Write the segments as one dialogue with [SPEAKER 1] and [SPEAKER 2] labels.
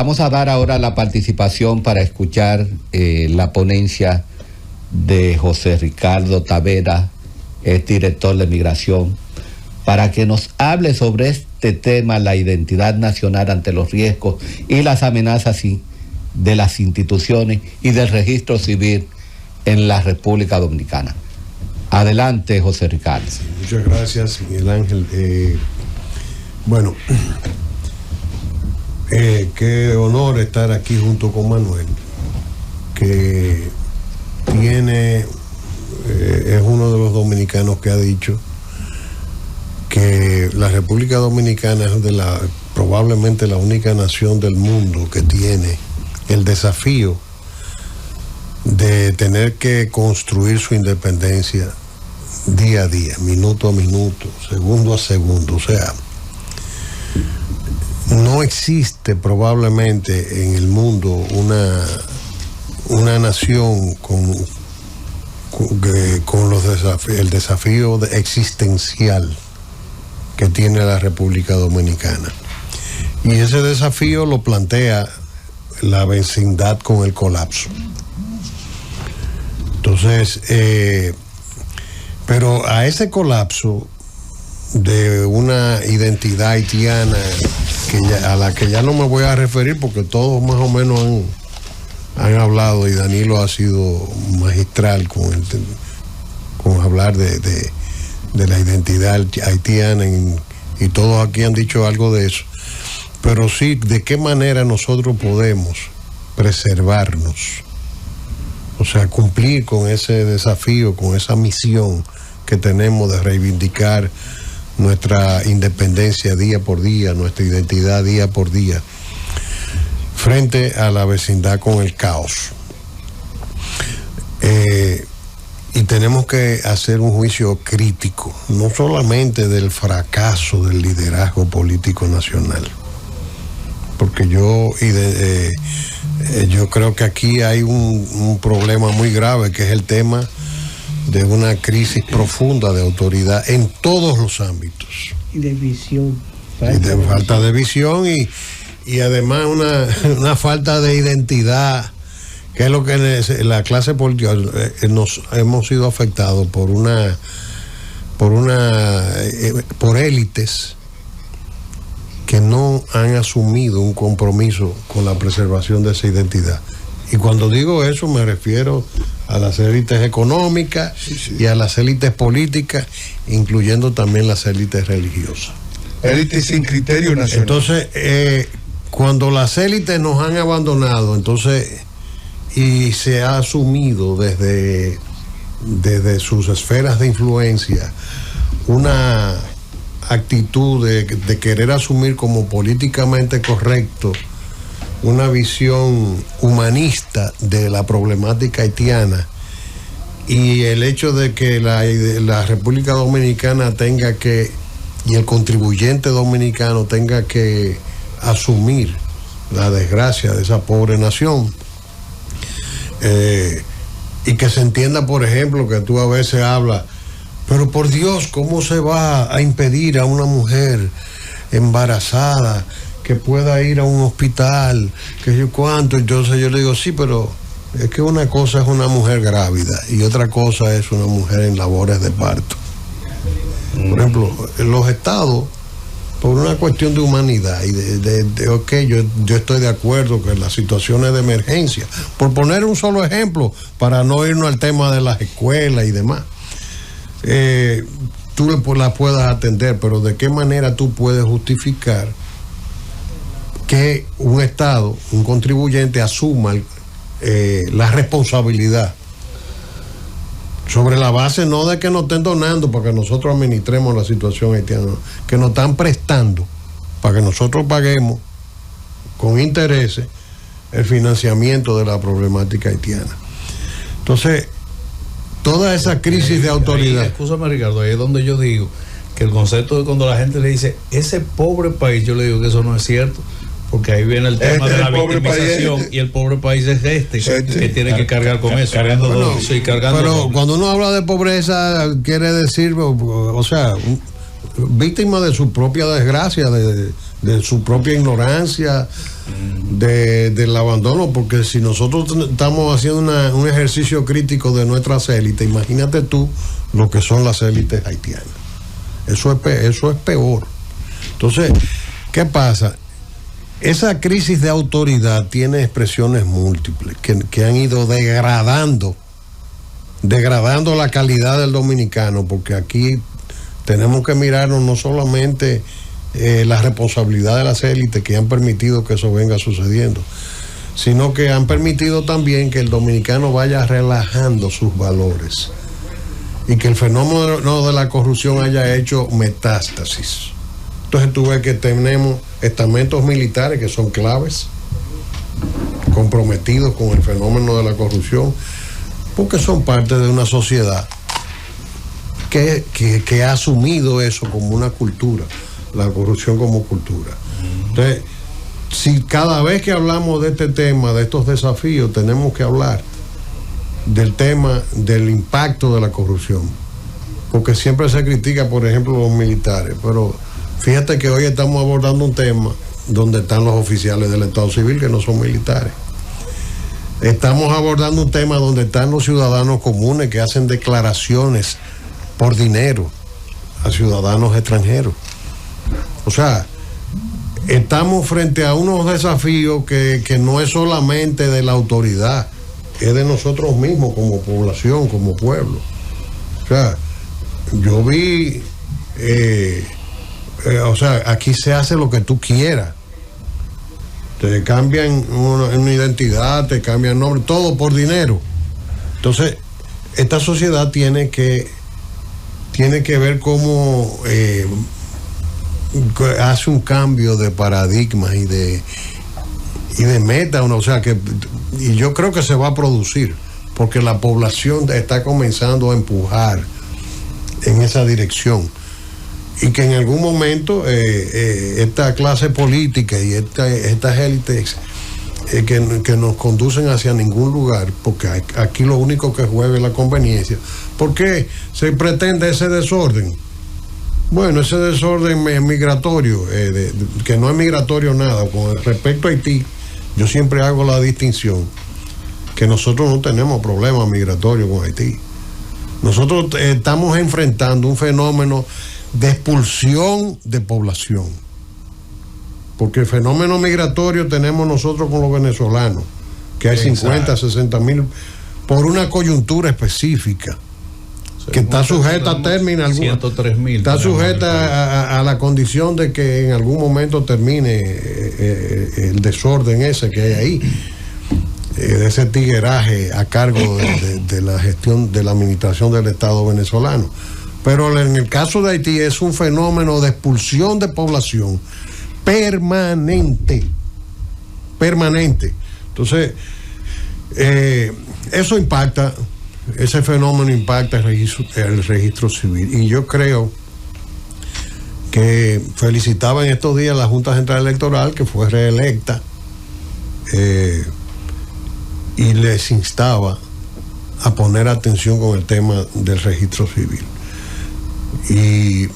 [SPEAKER 1] Vamos a dar ahora la participación para escuchar la ponencia de José Ricardo Tavera, es director de Migración, para que nos hable sobre este tema, la identidad nacional ante los riesgos y las amenazas de las instituciones y del registro civil en la República Dominicana. Adelante, José Ricardo.
[SPEAKER 2] Sí, muchas gracias, Miguel Ángel. Qué honor estar aquí junto con Manuel, que es uno de los dominicanos que ha dicho que la República Dominicana es probablemente la única nación del mundo que tiene el desafío de tener que construir su independencia día a día, minuto a minuto, segundo a segundo. O sea, no existe probablemente en el mundo una nación con el desafío existencial que tiene la República Dominicana. Y ese desafío lo plantea la vecindad con el colapso. Entonces, pero a ese colapso de una identidad haitiana a la que ya no me voy a referir porque todos más o menos han hablado, y Danilo ha sido magistral con hablar de la identidad haitiana, y todos aquí han dicho algo de eso. Pero sí, de qué manera nosotros podemos preservarnos, o sea, cumplir con ese desafío, con esa misión que tenemos de reivindicar nuestra independencia día por día, nuestra identidad día por día, frente a la vecindad con el caos. Y tenemos que hacer un juicio crítico, no solamente del fracaso del liderazgo político nacional, porque yo creo que aquí hay un problema muy grave, que es el tema de una crisis profunda de autoridad en todos los ámbitos.
[SPEAKER 3] Y de visión.
[SPEAKER 2] Falta de visión y además una falta de identidad, que es lo que la clase política nos hemos sido afectados por élites que no han asumido un compromiso con la preservación de esa identidad. Y cuando digo eso me refiero a las élites económicas, sí, y a las élites políticas, incluyendo también las élites religiosas.
[SPEAKER 4] Élites sin criterio nacional.
[SPEAKER 2] Entonces, cuando las élites nos han abandonado, entonces, y se ha asumido desde sus esferas de influencia una actitud de querer asumir como políticamente correcto una visión humanista de la problemática haitiana, y el hecho de que la República Dominicana y el contribuyente dominicano tenga que asumir la desgracia de esa pobre nación, y que se entienda, por ejemplo, que tú a veces hablas, pero por Dios, ¿cómo se va a impedir a una mujer embarazada que pueda ir a un hospital, que yo cuánto? Entonces yo le digo, sí, pero es que una cosa es una mujer grávida y otra cosa es una mujer en labores de parto. Por ejemplo, los estados, por una cuestión de humanidad y yo estoy de acuerdo que las situaciones de emergencia, por poner un solo ejemplo, para no irnos al tema de las escuelas y demás, tú la puedas atender, pero ¿de qué manera tú puedes justificar que un Estado, un contribuyente, asuma la responsabilidad sobre la base no de que nos estén donando para que nosotros administremos la situación haitiana, que nos están prestando para que nosotros paguemos con intereses el financiamiento de la problemática haitiana? Entonces, toda esa crisis de autoridad.
[SPEAKER 5] Escúchame, Ricardo, ahí es donde yo digo que el concepto de cuando la gente le dice ese pobre país, yo le digo que eso no es cierto, porque ahí viene el tema de la victimización, y el pobre país es que tiene que cargar con eso.
[SPEAKER 2] Pero cuando uno habla de pobreza, quiere decir, o sea, víctima de su propia desgracia, de de su propia ignorancia, del abandono, porque si nosotros estamos haciendo un ejercicio crítico de nuestras élites, imagínate tú lo que son las élites haitianas. Eso es peor. Entonces, ¿qué pasa? Esa crisis de autoridad tiene expresiones múltiples que han ido degradando la calidad del dominicano, porque aquí tenemos que mirarnos no solamente la responsabilidad de las élites que han permitido que eso venga sucediendo, sino que han permitido también que el dominicano vaya relajando sus valores y que el fenómeno de la corrupción haya hecho metástasis. Entonces tú ves que tenemos estamentos militares que son claves, comprometidos con el fenómeno de la corrupción, porque son parte de una sociedad que ha asumido eso como una cultura, la corrupción como cultura. Entonces, si cada vez que hablamos de este tema, de estos desafíos, tenemos que hablar del tema del impacto de la corrupción, porque siempre se critica, por ejemplo, los militares, pero fíjate que hoy estamos abordando un tema donde están los oficiales del Estado Civil que no son militares. Estamos abordando un tema donde están los ciudadanos comunes que hacen declaraciones por dinero a ciudadanos extranjeros. O sea, estamos frente a unos desafíos que no es solamente de la autoridad, es de nosotros mismos como población, como pueblo. O sea, yo vi, aquí se hace lo que tú quieras. Te cambian una identidad, te cambian nombre, todo por dinero. Entonces, esta sociedad tiene que ver cómo hace un cambio de paradigmas y de meta, y yo creo que se va a producir, porque la población está comenzando a empujar en esa dirección, y que en algún momento esta clase política y estas élites que nos conducen hacia ningún lugar, porque aquí lo único que juega es la conveniencia. ¿Por qué se pretende ese desorden? Bueno, ese desorden migratorio, que no es migratorio nada. Con respecto a Haití, yo siempre hago la distinción que nosotros no tenemos problemas migratorios con Haití. Nosotros estamos enfrentando un fenómeno de expulsión de población, porque el fenómeno migratorio tenemos nosotros con los venezolanos, que hay 50, 60 mil, por una coyuntura específica, que está sujeta a término,
[SPEAKER 5] 103,000.
[SPEAKER 2] Está sujeta a la condición de que en algún momento termine el desorden ese que hay ahí, de ese tigueraje a cargo de la gestión de la administración del Estado venezolano. Pero en el caso de Haití es un fenómeno de expulsión de población permanente. Entonces, eso impacta. Ese fenómeno impacta el registro civil. Y yo creo que felicitaba en estos días la Junta Central Electoral, que fue reelecta, y les instaba a poner atención con el tema del registro civil. Y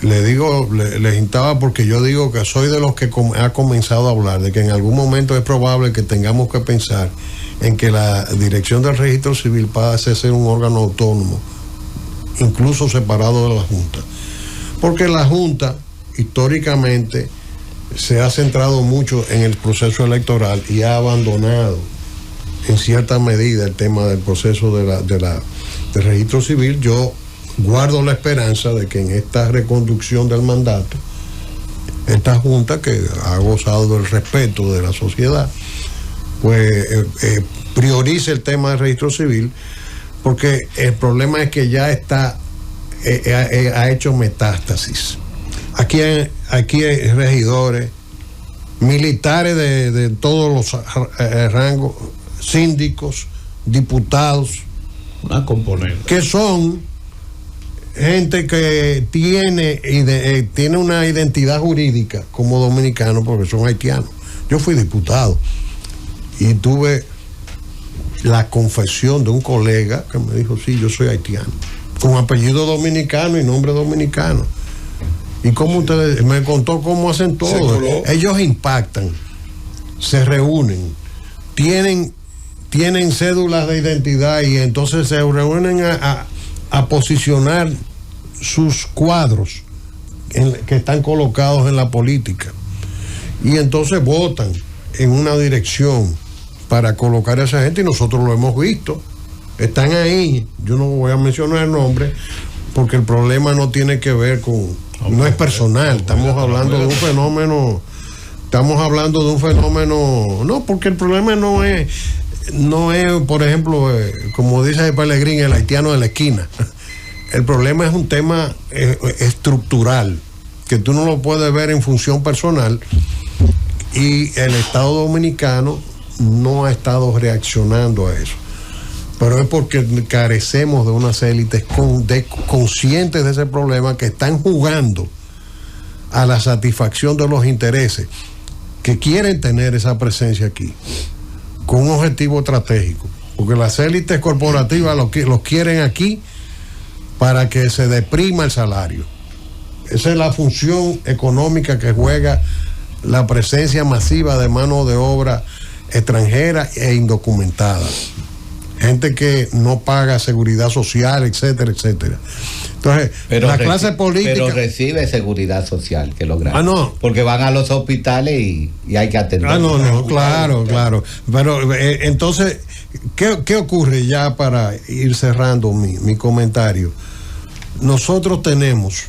[SPEAKER 2] les instaba porque yo digo que soy de los que ha comenzado a hablar de que en algún momento es probable que tengamos que pensar en que la dirección del registro civil pase a ser un órgano autónomo, incluso separado de la Junta. Porque la Junta, históricamente, se ha centrado mucho en el proceso electoral y ha abandonado, en cierta medida, el tema del proceso del registro civil. Yo guardo la esperanza de que en esta reconducción del mandato, esta Junta, que ha gozado del respeto de la sociedad, pues priorice el tema del registro civil, porque el problema es que ya ha hecho metástasis. Aquí hay regidores, militares de todos los rangos, síndicos, diputados,
[SPEAKER 5] una componente,
[SPEAKER 2] que son gente que tiene una identidad jurídica como dominicano, porque son haitianos. Yo fui diputado y tuve la confesión de un colega que me dijo: sí, yo soy haitiano, con apellido dominicano y nombre dominicano. ¿Y cómo ustedes? Me contó cómo hacen todo. Ellos impactan, se reúnen, tienen cédulas de identidad y entonces se reúnen a posicionar sus cuadros que están colocados en la política. Y entonces votan en una dirección para colocar a esa gente y nosotros lo hemos visto. Están ahí, yo no voy a mencionar el nombre porque el problema no tiene que ver con, no es personal, estamos hablando de un fenómeno, no, porque el problema no es, por ejemplo, como dice Pellegrín, el haitiano de la esquina. El problema es un tema estructural, que tú no lo puedes ver en función personal, y el Estado Dominicano no ha estado reaccionando a eso. Pero es porque carecemos de unas élites conscientes de ese problema, que están jugando a la satisfacción de los intereses, que quieren tener esa presencia aquí, con un objetivo estratégico. Porque las élites corporativas los quieren aquí para que se deprima el salario. Esa es la función económica que juega la presencia masiva de mano de obra extranjera e indocumentada. Gente que no paga seguridad social, etcétera, etcétera. Entonces, la clase política...
[SPEAKER 1] Pero recibe seguridad social, que es lo grande.
[SPEAKER 2] No.
[SPEAKER 1] Porque van a los hospitales y hay que atender.
[SPEAKER 2] No, claro. Pero entonces, ¿qué ocurre ya para ir cerrando mi comentario? Nosotros tenemos,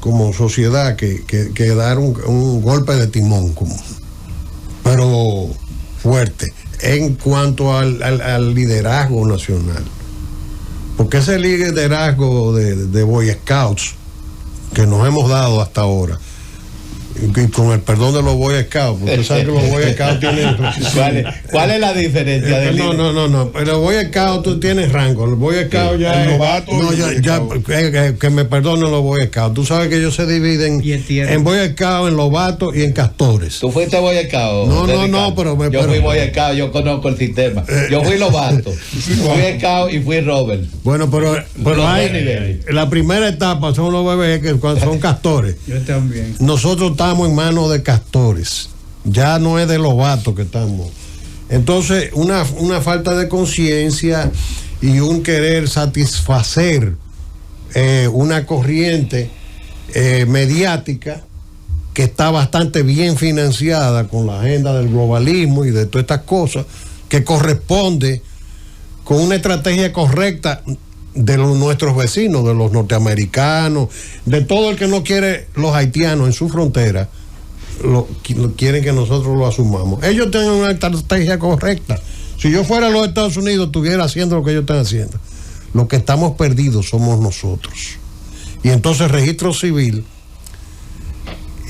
[SPEAKER 2] como sociedad, que dar un golpe de timón, pero fuerte, en cuanto al liderazgo nacional. Porque ese liderazgo de Boy Scouts que nos hemos dado hasta ahora, y con el perdón de los Boy Scouts, porque tú sabes que los Boy Scouts tienen...
[SPEAKER 1] ¿Cuál es la diferencia?
[SPEAKER 2] No, pero los Boy Scouts tú tienes rango. El Boy Scout ya es novato. Que me perdonen los Boy Scouts. Tú sabes que ellos se dividen en Boy Scouts, en lobatos y en castores.
[SPEAKER 1] ¿Tú fuiste Boy Scout?
[SPEAKER 2] No, pero...
[SPEAKER 1] Yo fui Boy Scout, yo conozco el sistema. Yo fui lobato, fui Scout y fui Robert.
[SPEAKER 2] Bueno, pero hay, la primera etapa son los bebés que son castores.
[SPEAKER 5] Yo también.
[SPEAKER 2] Nosotros estamos en manos de castores, ya no es de lobatos que estamos. Entonces, una falta de conciencia y un querer satisfacer una corriente mediática que está bastante bien financiada con la agenda del globalismo y de todas estas cosas, que corresponde con una estrategia correcta de nuestros vecinos, de los norteamericanos, de todo el que no quiere los haitianos en su frontera, quieren que nosotros lo asumamos. Ellos tienen una estrategia correcta. Si yo fuera a los Estados Unidos, estuviera haciendo lo que ellos están haciendo. Los que estamos perdidos somos nosotros. Y entonces el registro civil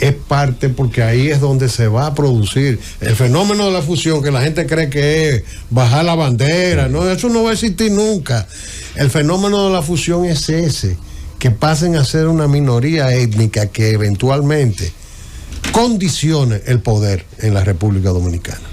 [SPEAKER 2] es parte, porque ahí es donde se va a producir el fenómeno de la fusión, que la gente cree que es bajar la bandera. No, eso no va a existir nunca. El fenómeno de la fusión es ese, que pasen a ser una minoría étnica que eventualmente condicione el poder en la República Dominicana.